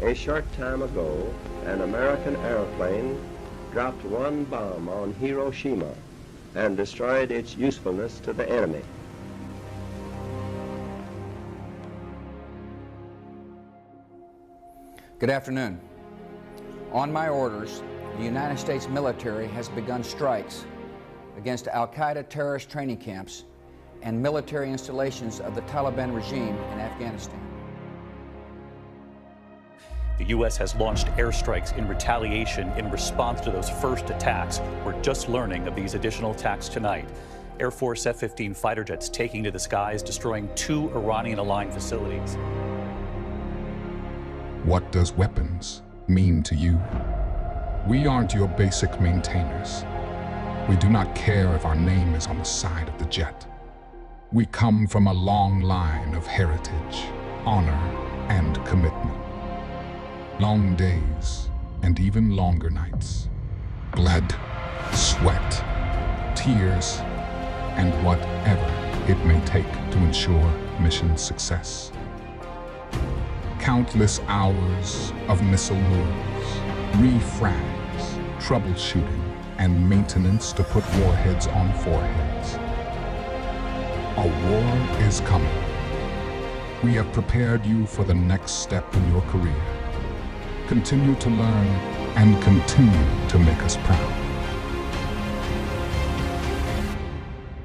A short time ago, an American airplane dropped one bomb on Hiroshima and destroyed its usefulness to the enemy. Good afternoon. On my orders, the United States military has begun strikes against al-Qaeda terrorist training camps and military installations of the Taliban regime in Afghanistan. The U.S. has launched airstrikes in retaliation in response to those first attacks. We're just learning of these additional attacks tonight. Air Force F-15 fighter jets taking to the skies, destroying 2 Iranian-aligned facilities. What does weapons mean to you? We aren't your basic maintainers. We do not care if our name is on the side of the jet. We come from a long line of heritage, honor, and commitment. Long days and even longer nights. Blood, sweat, tears, and whatever it may take to ensure mission success. Countless hours of missile moves, refrags, troubleshooting, and maintenance to put warheads on foreheads. A war is coming. We have prepared you for the next step in your career. Continue to learn and continue to make us proud.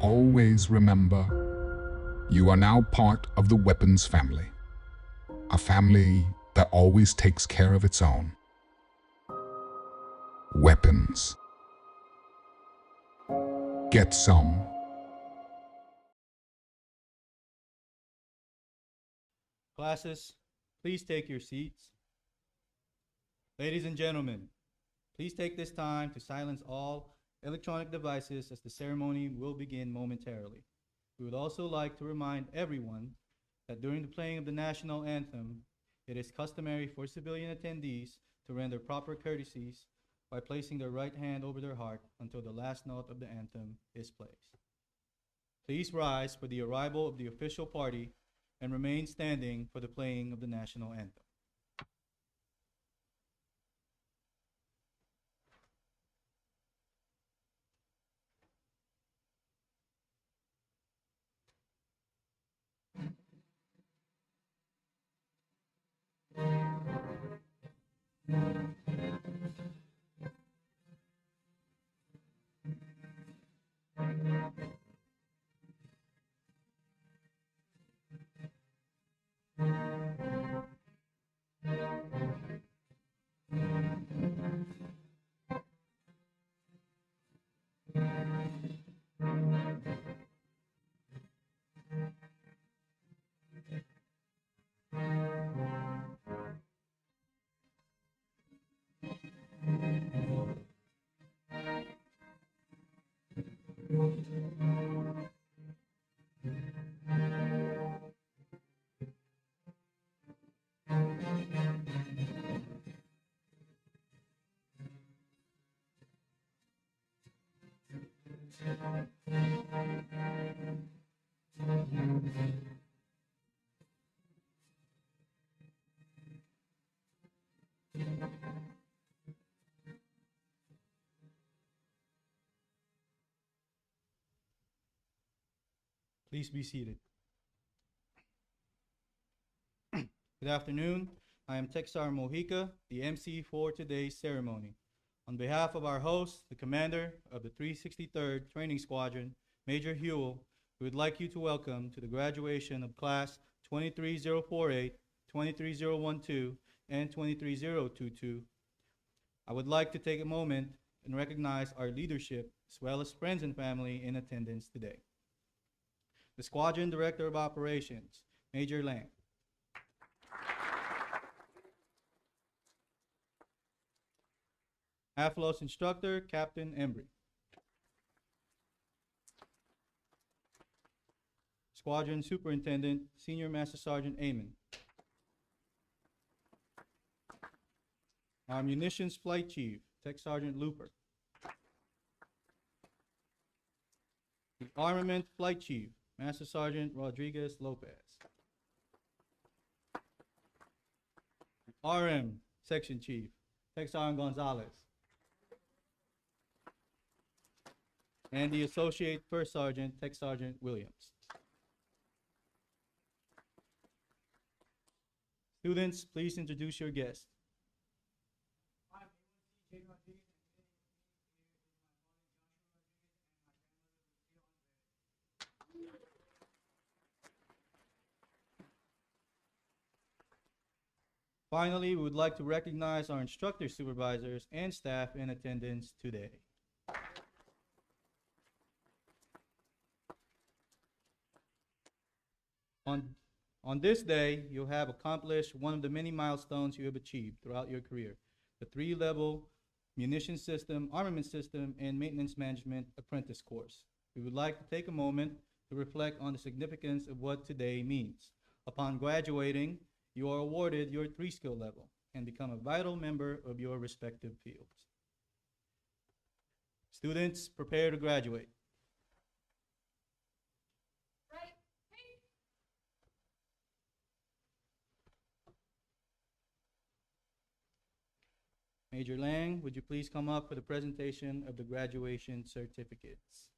Always remember, you are now part of the weapons family. A family that always takes care of its own. Weapons. Get some. Classes, please take your seats. Ladies and gentlemen, please take this time to silence all electronic devices as the ceremony will begin momentarily. We would also like to remind everyone that during the playing of the national anthem, it is customary for civilian attendees to render proper courtesies by placing their right hand over their heart until the last note of the anthem is played. Please rise for the arrival of the official party and remain standing for the playing of the national anthem. Please be seated. Good afternoon. I am Texar Mojica, the MC for today's ceremony. On behalf of our host, the commander of the 363rd Training Squadron, Major Hewell, we would like you to welcome to the graduation of Class 23048, 23012, and 23022. I would like to take a moment and recognize our leadership as well as friends and family in attendance today. The Squadron Director of Operations, Major Lang. AFLOS Instructor, Captain Embry. Squadron Superintendent, Senior Master Sergeant Amon. Our Munitions Flight Chief, Tech Sergeant Looper. The Armament Flight Chief, Master Sergeant Rodriguez Lopez. The RM Section Chief, Tech Sergeant Gonzalez. And the Associate First Sergeant, Tech Sergeant Williams. Students, please introduce your guests. Finally, we would like to recognize our instructor supervisors and staff in attendance today. On this day, you have accomplished one of the many milestones you have achieved throughout your career, the 3-level munition system, armament system, and maintenance management apprentice course. We would like to take a moment to reflect on the significance of what today means. Upon graduating, you are awarded your 3-skill level and become a vital member of your respective fields. Students, prepare to graduate. Major Lang, would you please come up for the presentation of the graduation certificates?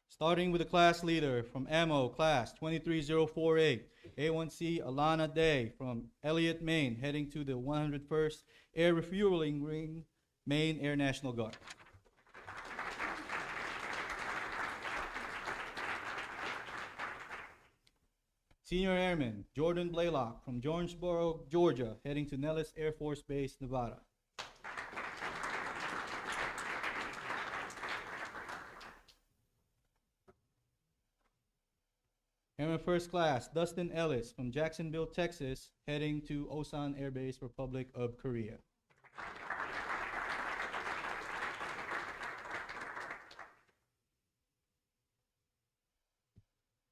Starting with the class leader from AMO, class 23048, A1C Alana Day from Elliott, Maine, heading to the 101st Air Refueling Ring, Maine Air National Guard. Senior Airman Jordan Blaylock from Jonesboro, Georgia, heading to Nellis Air Force Base, Nevada. Airman First Class Dustin Ellis from Jacksonville, Texas, heading to Osan Air Base, Republic of Korea.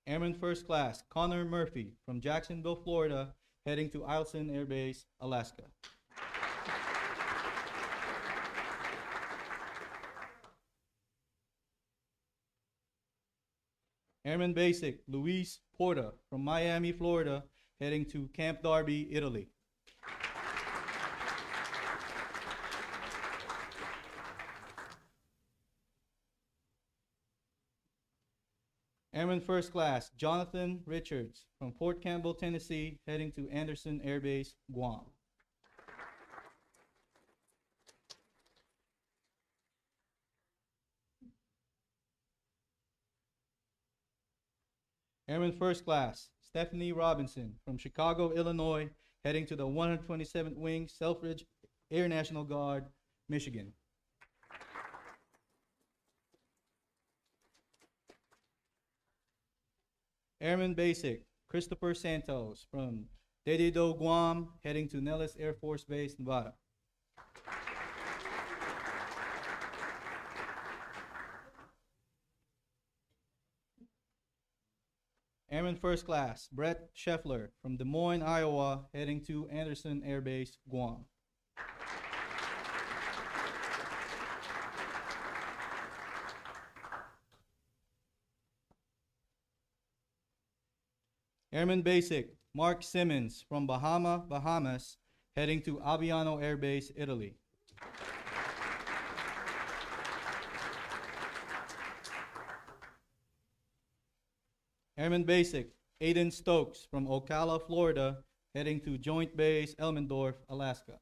Airman First Class Connor Murphy from Jacksonville, Florida, heading to Eielson Air Base, Alaska. Airman Basic Luis Porta from Miami, Florida, heading to Camp Darby, Italy. Airman First Class Jonathan Richards from Fort Campbell, Tennessee, heading to Anderson Air Base, Guam. Airman First Class Stephanie Robinson from Chicago, Illinois, heading to the 127th Wing Selfridge Air National Guard, Michigan. Airman Basic Christopher Santos from Dededo, Guam, heading to Nellis Air Force Base, Nevada. Airman First Class Brett Scheffler from Des Moines, Iowa, heading to Anderson Air Base, Guam. Airman Basic Mark Simmons from Bahamas, heading to Aviano Air Base, Italy. Airman Basic Aiden Stokes from Ocala, Florida, heading to Joint Base Elmendorf, Alaska.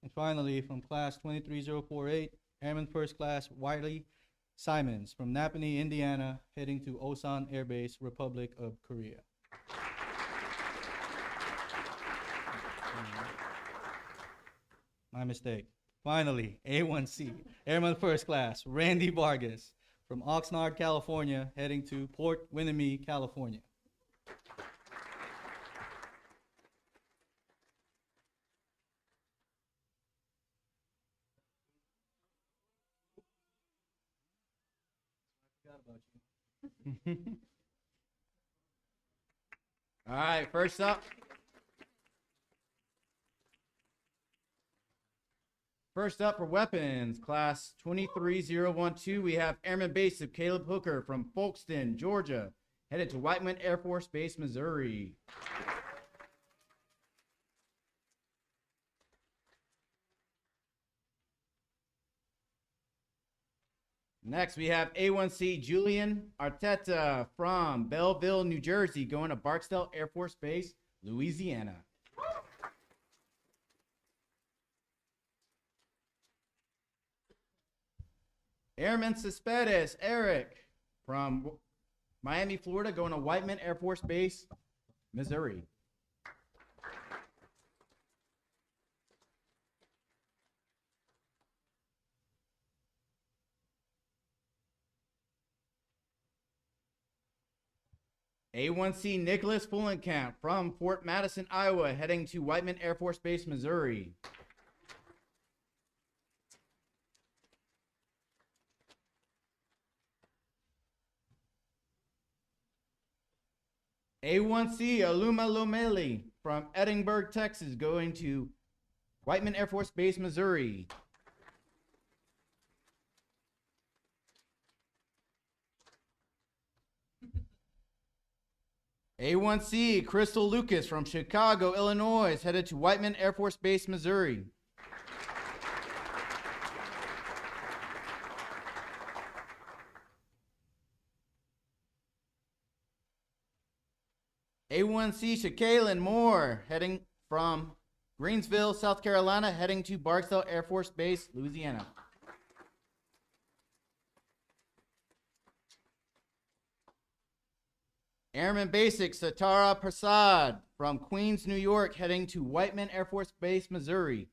And finally, from Class 23048, Airman First Class Wiley Simons from Napanee, Indiana, heading to Osan Air Base, Republic of Korea. My mistake. Finally, A1C, Airman First Class Randy Vargas from Oxnard, California, heading to Port Winnemee, California. Forgot about you. All right, first up. First up for weapons, class 23012, we have Airman Basic Caleb Hooker from Folkston, Georgia, headed to Whiteman Air Force Base, Missouri. Next, we have A1C Julian Arteta from Belleville, New Jersey, going to Barksdale Air Force Base, Louisiana. Airman Cespedes Eric from Miami, Florida, going to Whiteman Air Force Base, Missouri. A1C Nicholas Fullenkamp from Fort Madison, Iowa, heading to Whiteman Air Force Base, Missouri. A1C Aluma Lomeli from Edinburgh, Texas, going to Whiteman Air Force Base, Missouri. A1C Crystal Lucas from Chicago, Illinois, headed to Whiteman Air Force Base, Missouri. A1C Shaquailin Moore, heading from Greensville, South Carolina, heading to Barksdale Air Force Base, Louisiana. Airman Basic Satara Prasad from Queens, New York, heading to Whiteman Air Force Base, Missouri.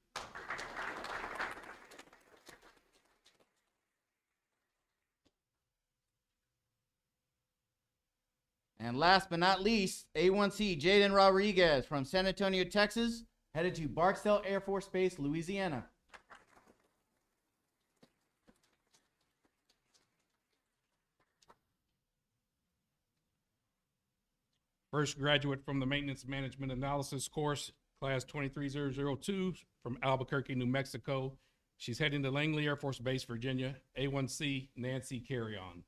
And last but not least, A1C Jaden Rodriguez from San Antonio, Texas, headed to Barksdale Air Force Base, Louisiana. First graduate from the Maintenance Management Analysis course, class 23002 from Albuquerque, New Mexico. She's heading to Langley Air Force Base, Virginia. A1C Nancy Carrion.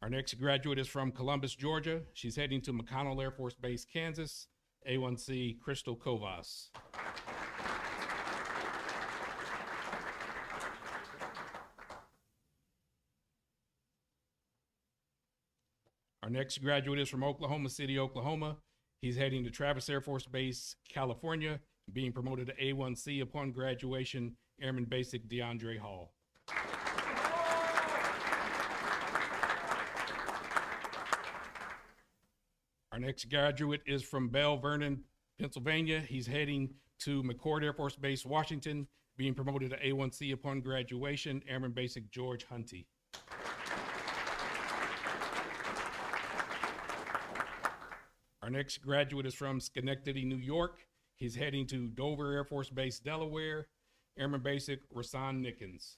Our next graduate is from Columbus, Georgia. She's heading to McConnell Air Force Base, Kansas. A1C Crystal Kovas. Our next graduate is from Oklahoma City, Oklahoma. He's heading to Travis Air Force Base, California, being promoted to A1C upon graduation, Airman Basic DeAndre Hall. Our next graduate is from Belle Vernon, Pennsylvania. He's heading to McCord Air Force Base, Washington, being promoted to A1C upon graduation, Airman Basic George Hunty. Our next graduate is from Schenectady, New York. He's heading to Dover Air Force Base, Delaware, Airman Basic Rasan Nickens.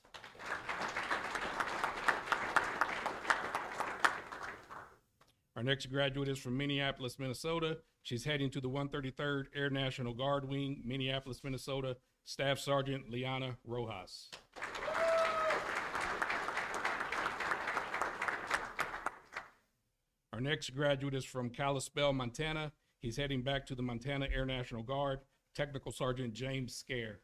Our next graduate is from Minneapolis, Minnesota. She's heading to the 133rd Air National Guard Wing, Minneapolis, Minnesota, Staff Sergeant Liana Rojas. Our next graduate is from Kalispell, Montana. He's heading back to the Montana Air National Guard, Technical Sergeant James Scare.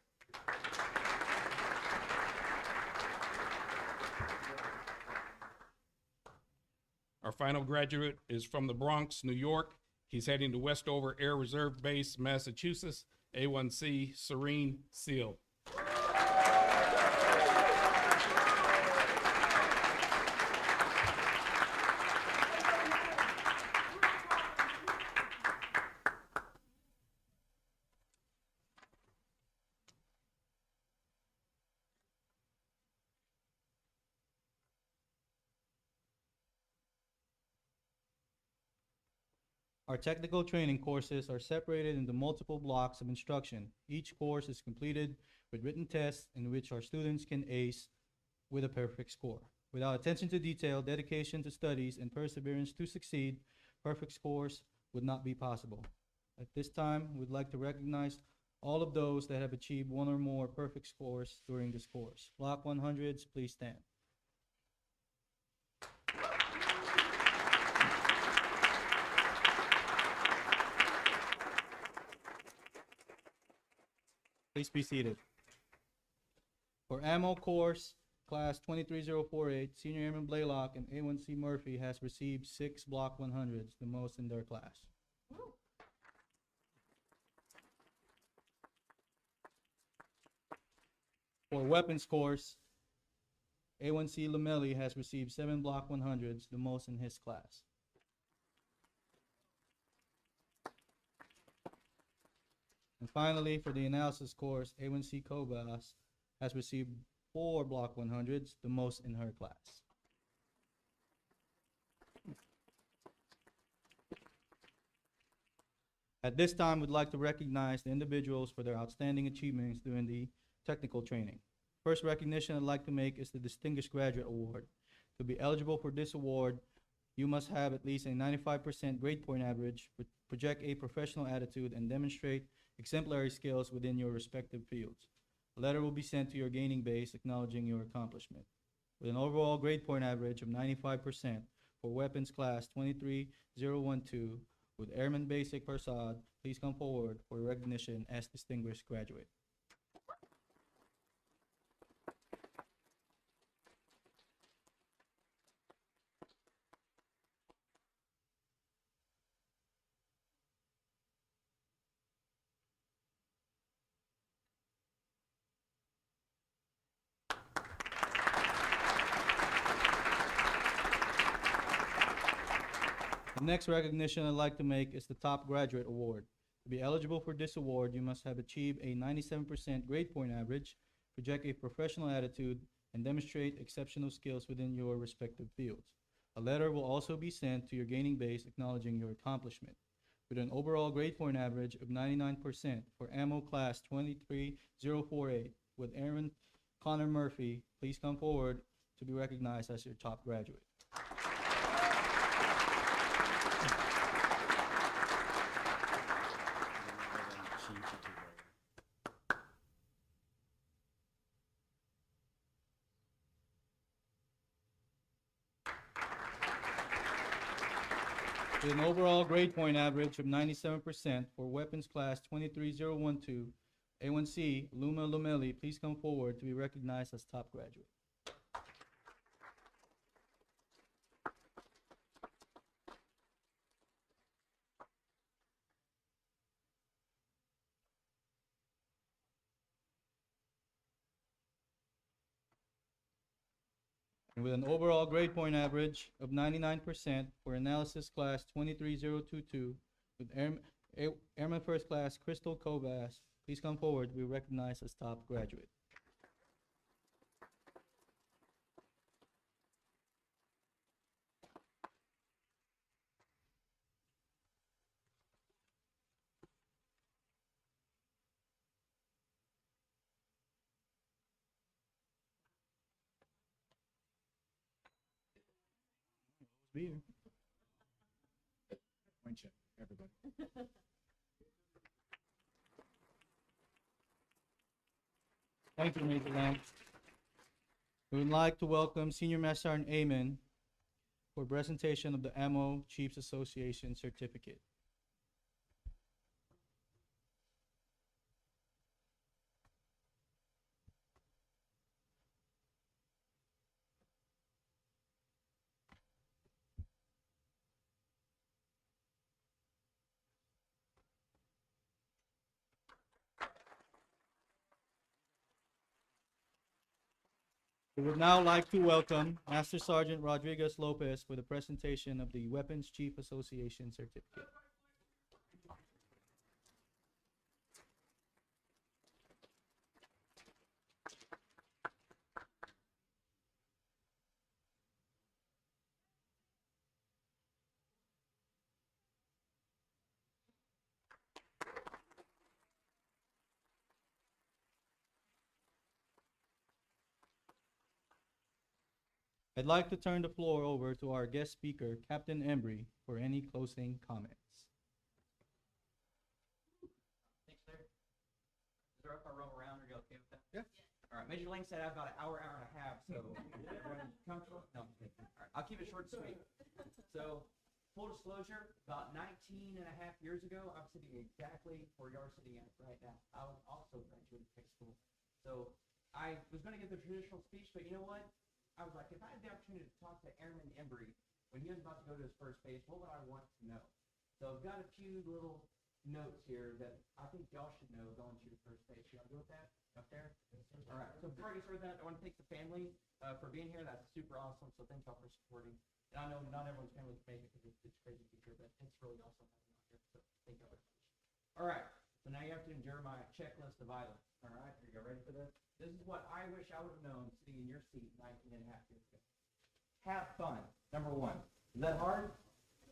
Our final graduate is from the Bronx, New York. He's heading to Westover Air Reserve Base, Massachusetts, A1C Serene Seal. Our technical training courses are separated into multiple blocks of instruction. Each course is completed with written tests in which our students can ace with a perfect score. Without attention to detail, dedication to studies, and perseverance to succeed, perfect scores would not be possible. At this time, we'd like to recognize all of those that have achieved one or more perfect scores during this course. Block 100s, please stand. Please be seated. For ammo course, class 23048, Senior Airman Blaylock and A1C Murphy has received 6 Block 100s, the most in their class. For weapons course, A1C Lamelli has received 7 Block 100s, the most in his class. And finally, for the analysis course, A1C Kobas has received 4 Block 100s, the most in her class. At this time, we'd like to recognize the individuals for their outstanding achievements during the technical training. First recognition I'd like to make is the Distinguished Graduate Award. To be eligible for this award, you must have at least a 95% grade point average, project a professional attitude, and demonstrate exemplary skills within your respective fields. A letter will be sent to your gaining base acknowledging your accomplishment. With an overall grade point average of 95% for weapons class 23012, with Airman Basic Persad, please come forward for recognition as distinguished graduate. The next recognition I'd like to make is the Top Graduate Award. To be eligible for this award, you must have achieved a 97% grade point average, project a professional attitude, and demonstrate exceptional skills within your respective fields. A letter will also be sent to your gaining base acknowledging your accomplishment. With an overall grade point average of 99% for ammo class 23048, with Airman Connor Murphy, please come forward to be recognized as your top graduate. With an overall grade point average of 97% for weapons class 23012, A1C Luma Lomelli, please come forward to be recognized as top graduate. And with an overall grade point average of 99% for analysis class 23022, with Airman First Class Crystal Kobas, please come forward to be recognized as top graduate. Beer. Point check, everybody. Thank you, Major Lamb. We would like to welcome Senior Master Sergeant Amen for presentation of the Ammo Chiefs Association certificate. We would now like to welcome Master Sergeant Rodriguez Lopez for the presentation of the Weapons Chief Association certificate. I'd like to turn the floor over to our guest speaker, Captain Embry, for any closing comments. Thanks, sir. Is it all right if I roll around? Are you okay with that? Yeah. All right. Major Lang said I have about an hour and a half, so everyone comfortable? No, I'm kidding. All right. I'll keep it short and sweet. So, full disclosure, about 19 and a half years ago, I'm sitting exactly where you're sitting at right now. I was also graduated tech school. So, I was going to give the traditional speech, but you know what? I was like, if I had the opportunity to talk to Airman Embry when he was about to go to his first base, what would I want to know? So I've got a few little notes here that I think y'all should know going to your first base. Y'all good with that up there? All right. So before I get started with that, I want to thank the family for being here. That's super awesome. So thank y'all for supporting. And I know not everyone's family can make it because it's crazy to be here, but it's really awesome having you out here. So thank y'all very much. All right. So now you have to endure my checklist of items. All right. Are you ready for this? This is what I wish I would have known sitting in your seat 19 and a half years ago. Have fun, number one. Is that hard?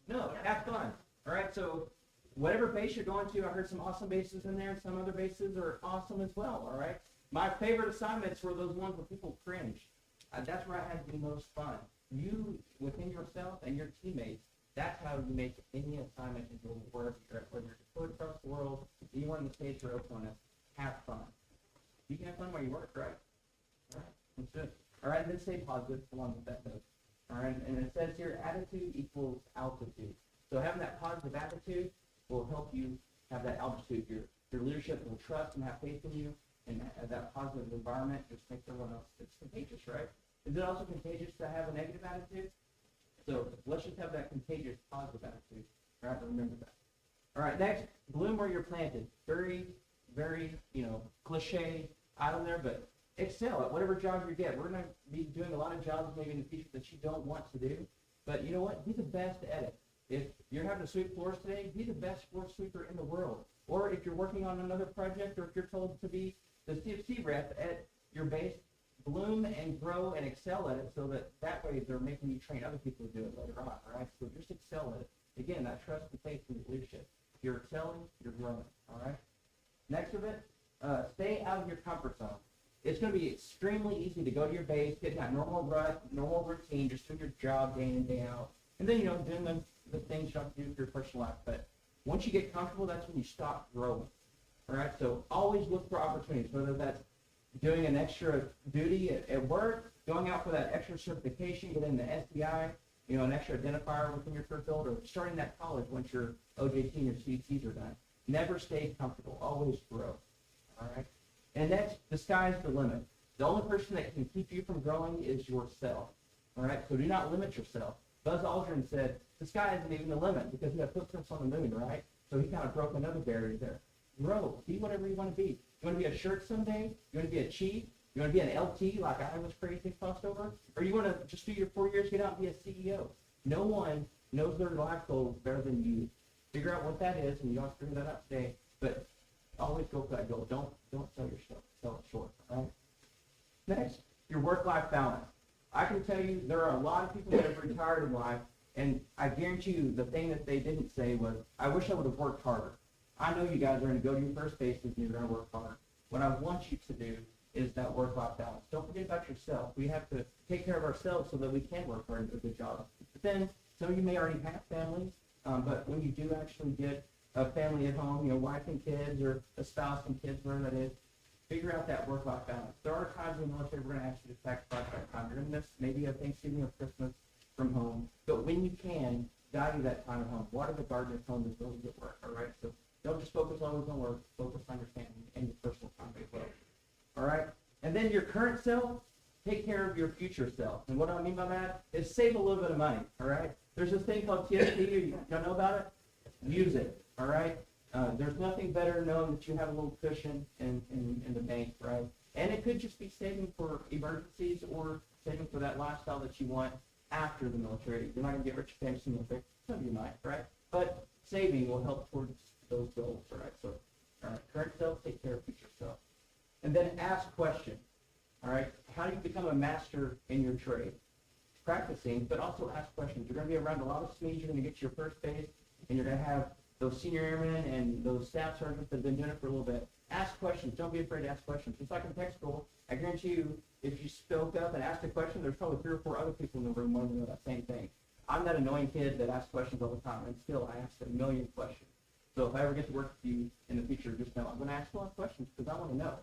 No, have fun. All right, so whatever base you're going to, I heard some awesome bases in there. Some other bases are awesome as well, all right? My favorite assignments were those ones where people cringe. That's where I had the most fun. You, within yourself and your teammates, that's how you make any assignment into wherever you're at. Whether you're deployed across the world, anyone in the States or Oklahoma, have fun. You can have fun while you work, right? All right, that's good. All right, and then stay positive along with that note. All right, and it says here, attitude equals altitude. So having that positive attitude will help you have that altitude. Your leadership will trust and have faith in you, and that positive environment just makes everyone else. It's contagious, right? Is it also contagious to have a negative attitude? So let's just have that contagious positive attitude. All right, remember that. All right, next, bloom where you're planted. Very, very, cliche item there, but excel at whatever job you get. We're going to be doing a lot of jobs maybe in the future that you don't want to do, but you know what? Be the best at it. If you're having to sweep floors today, be the best floor sweeper in the world. Or if you're working on another project, or if you're told to be the CFC rep at your base, bloom and grow and excel at it so that way they're making you train other people to do it later on, all right? So just excel at it. Again, that trust and faith in your leadership. If you're excelling, you're growing, all right? Next of it, stay out of your comfort zone. It's going to be extremely easy to go to your base, get that normal rut, normal routine, just doing your job day in and day out. And then, doing the things you have to do for your personal life. But once you get comfortable, that's when you stop growing. All right, so always look for opportunities, whether that's doing an extra duty at work, going out for that extra certification, getting the SDI, an extra identifier within your career field, or starting that college once your OJT and your CCs are done. Never stay comfortable. Always grow. All right? And that's the sky's the limit. The only person that can keep you from growing is yourself. All right? So do not limit yourself. Buzz Aldrin said, the sky isn't even the limit because we have footprints on the moon, right? So he kind of broke another barrier there. Grow. Be whatever you want to be. You want to be a shirt someday? You want to be a chief? You want to be an LT like I was crazy tossed over? Or you want to just do your 4 years, get out and be a CEO? No one knows their life goal better than you. Figure out what that is, and you don't have to figure that out today. But always go for that goal. Don't sell yourself. Sell it short. All right? Next, your work-life balance. I can tell you there are a lot of people that have retired in life, and I guarantee you the thing that they didn't say was, I wish I would have worked harder. I know you guys are going to go to your first bases and you're going to work hard. What I want you to do is that work-life balance. Don't forget about yourself. We have to take care of ourselves so that we can work hard and do a good job. But then some of you may already have families, but when you do actually get a family at home, wife and kids, or a spouse and kids, whatever that is, figure out that work-life balance. There are times in the military we're going to ask you to sacrifice that time. You're going to miss maybe a Thanksgiving or Christmas from home, but when you can, value that time at home. Water the garden at home is really good work, all right? So don't just focus always on work, focus on your family and your personal time as well. All right? And then your current self, take care of your future self. And what I mean by that is save a little bit of money, all right? There's this thing called TSP, you know about it? Use it, all right? There's nothing better knowing that you have a little cushion in the bank, right? And it could just be saving for emergencies or saving for that lifestyle that you want after the military. You're not going to get rich famous in the military. Some of you might, right? But saving will help towards those goals, all right? So, all right, current self, take care of future self. And then ask questions, all right? How do you become a master in your trade? Practicing, but also ask questions. You're going to be around a lot of SMEs. You're going to get to your first base, and you're going to have those senior airmen and those staff sergeants that have been doing it for a little bit, ask questions. Don't be afraid to ask questions. Just like in tech school, I guarantee you, if you spoke up and asked a question, there's probably 3 or 4 other people in the room wanting to know that same thing. I'm that annoying kid that asks questions all the time, and still I ask a million questions. So if I ever get to work with you in the future, just know I'm going to ask a lot of questions because I want to know,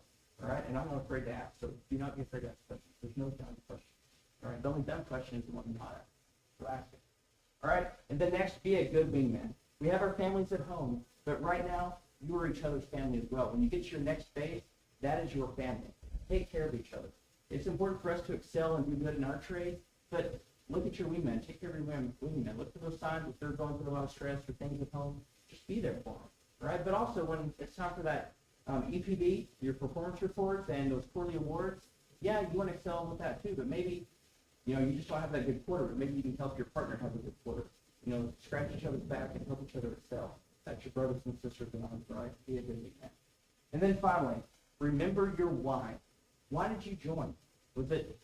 all right? And I'm not afraid to ask, so do not be afraid to ask questions. There's no dumb question, all right? The only dumb question is the one you're not asking, so ask it, all right? And then next, be a good wingman. We have our families at home, but right now, you are each other's family as well. When you get to your next phase, that is your family. Take care of each other. It's important for us to excel and do good in our trade, but look at your wingman. Take care of your wingman. Look for those signs if they're going through a lot of stress or things at home. Just be there for them, all right? But also, when it's time for that EPB, your performance reports and those quarterly awards, yeah, you want to excel with that too, but maybe, you just don't have that good quarter, but maybe you can help your partner have a good quarter. Scratch each other's back and help each other excel. That's your brothers and sisters in arms, right? Be a good wingman. And then finally, remember your why. Why did you join? Was it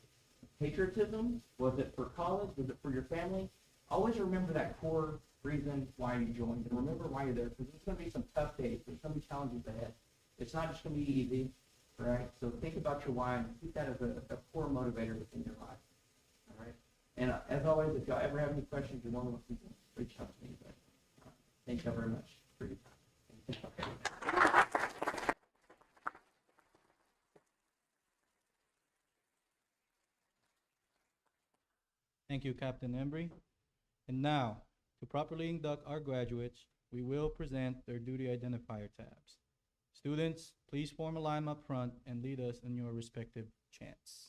patriotism? Was it for college? Was it for your family? Always remember that core reason why you joined, and remember why you're there, because there's going to be some tough days. There's going to be challenges ahead. It's not just going to be easy, right? So think about your why and keep that as a core motivator within your life, all right? And as always, if y'all ever have any questions, you're welcome to reach out to me. But thank you very much for your time. Thank you, Captain Embry. And now, to properly induct our graduates, we will present their duty identifier tabs. Students, please form a line up front and lead us in your respective chants.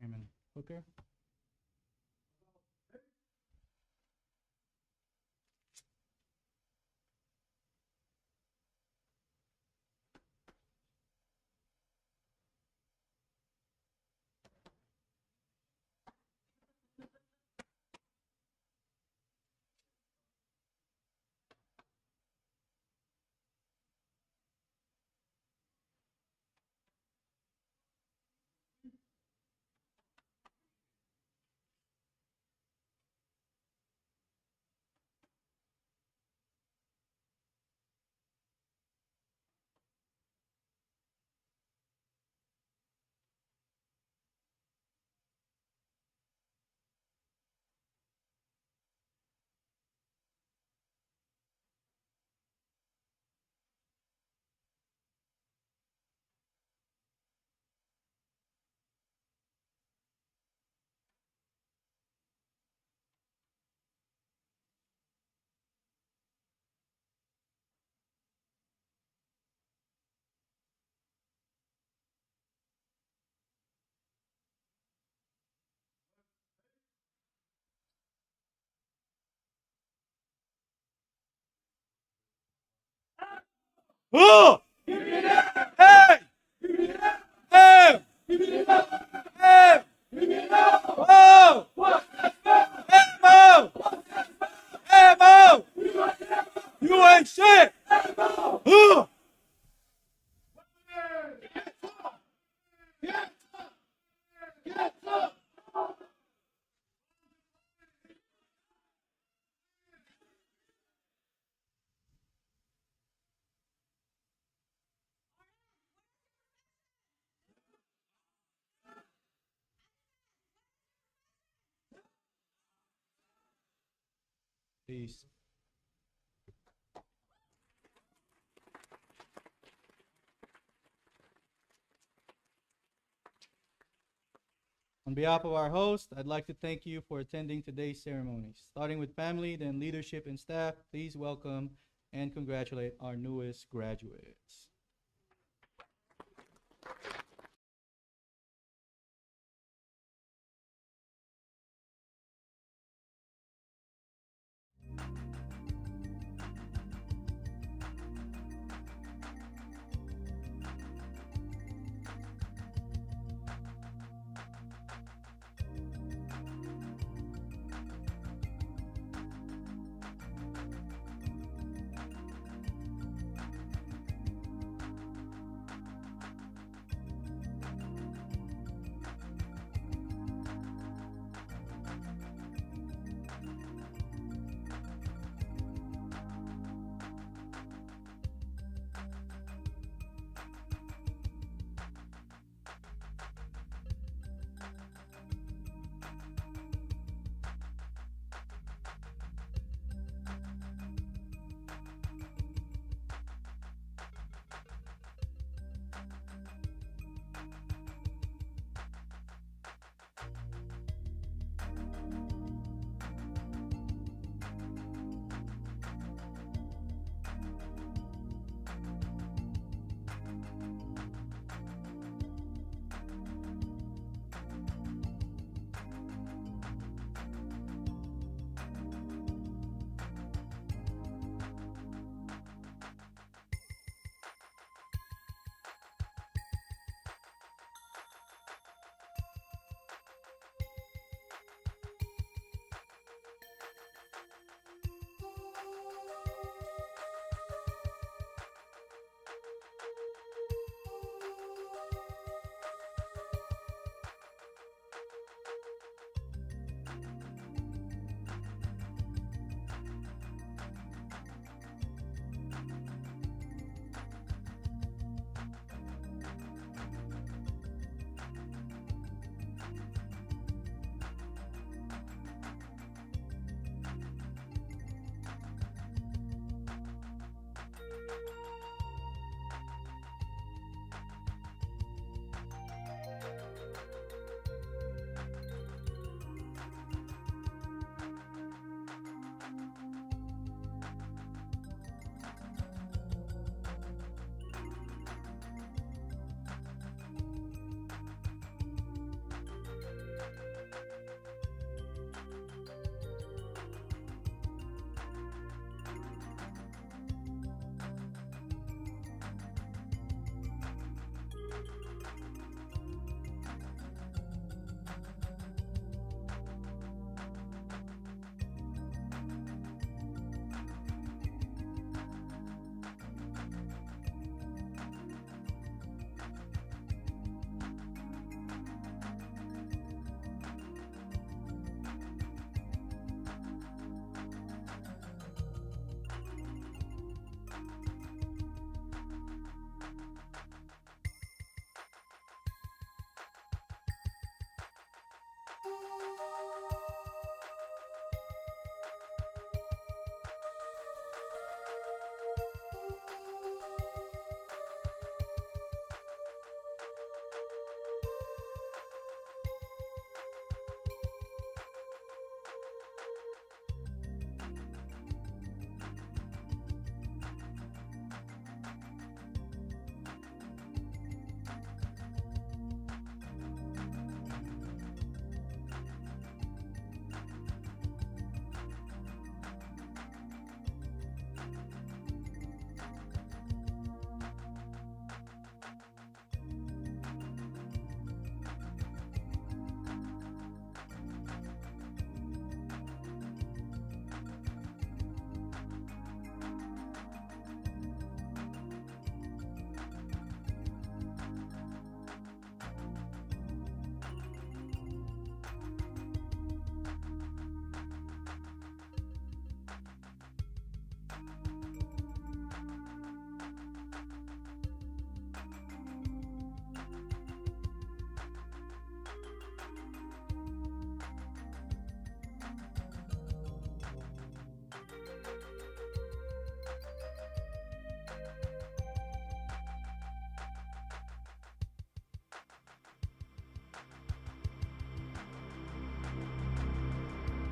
Airman Hooker. Oh! Hey! Hey! Hey! Whoa! Hey, Mo! Hey, Mo! You ain't shit! Huh! Peace. On behalf of our host, I'd like to thank you for attending today's ceremony. Starting with family, then leadership and staff, please welcome and congratulate our newest graduates.